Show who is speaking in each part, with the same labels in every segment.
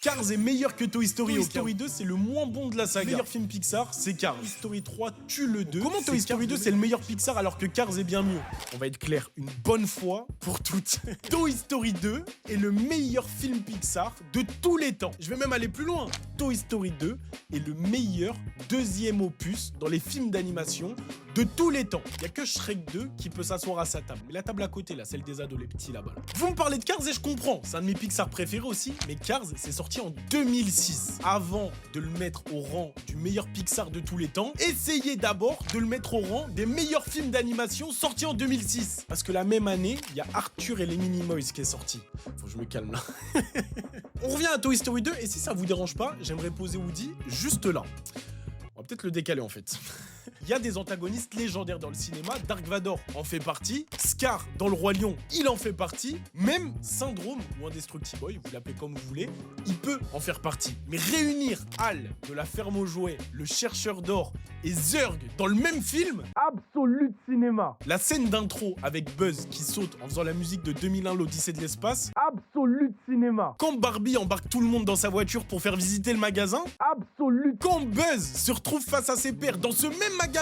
Speaker 1: Cars est meilleur que Toy Story. Toy Story 2, c'est le moins bon de la saga. Le meilleur film Pixar, c'est Cars. Toy Story 3 tue le 2. Comment Toy Story 2, c'est le meilleur Pixar alors que Cars est bien mieux? On va être clair une bonne fois pour toutes. Toy Story 2 est le meilleur film Pixar de tous les temps. Je vais même aller plus loin. Toy Story 2 est le meilleur deuxième opus dans les films d'animation de tous les temps. Il n'y a que Shrek 2 qui peut s'asseoir à sa table. Mais la table à côté, là, celle des ados, les petits là-bas. Vous me parlez de Cars et je comprends. C'est un de mes Pixar préférés aussi. Mais Cars, c'est sorti en 2006. Avant de le mettre au rang du meilleur Pixar de tous les temps, essayez d'abord de le mettre au rang des meilleurs films d'animation sortis en 2006. Parce que la même année, il y a Arthur et les Minimoys qui est sorti. Faut que je me calme là. On revient à Toy Story 2 et si ça vous dérange pas, j'aimerais poser Woody juste là. On va peut-être le décaler en fait. Il y a des antagonistes légendaires dans le cinéma, Dark Vador en fait partie, Scar dans Le Roi Lion, il en fait partie, même Syndrome ou Indestructible Boy, vous l'appelez comme vous voulez, il peut en faire partie. Mais réunir Hal de la ferme aux jouets, le chercheur d'or et Zurg dans le même film, absolu de cinéma. La scène d'intro avec Buzz qui saute en faisant la musique de 2001 l'Odyssée de l'espace, absolu de cinéma. Quand Barbie embarque tout le monde dans sa voiture pour faire visiter le magasin, absolu. Quand Buzz se retrouve face à ses pairs dans ce même magasin,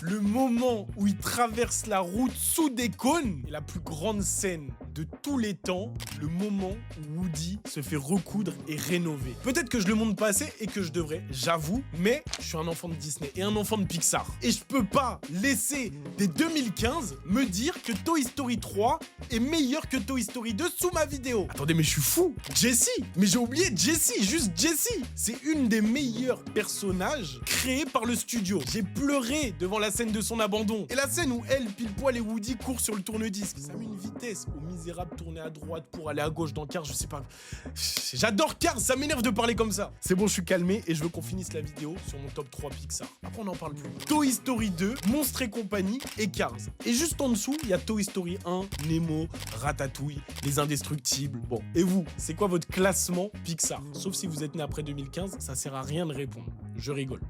Speaker 1: le moment où il traverse la route sous des cônes est la plus grande scène de tous les temps, le moment où Woody se fait recoudre et rénover. Peut-être que je le montre pas assez et que je devrais, j'avoue, mais je suis un enfant de Disney et un enfant de Pixar. Et je peux pas laisser dès 2015 me dire que Toy Story 3 est meilleur que Toy Story 2 sous ma vidéo. Attendez, mais je suis fou. Jessie, mais j'ai oublié Jessie, juste Jessie. C'est une des meilleurs personnages créés par le studio. J'ai pleuré devant la scène de son abandon. Et la scène où elle, pile poil et Woody courent sur le tourne-disque. Ça met une vitesse au misérable tourner à droite pour aller à gauche dans Cars, je sais pas. J'adore Cars, ça m'énerve de parler comme ça. C'est bon, je suis calmé et je veux qu'on finisse la vidéo sur mon top 3 Pixar. Après, on n'en parle plus. Toy Story 2, Monstres et compagnie et Cars. Et juste en dessous, il y a Toy Story 1, Nemo, Ratatouille, Les Indestructibles. Bon, et vous, c'est quoi votre classement Pixar? Sauf si vous êtes né après 2015, ça sert à rien de répondre. Je rigole.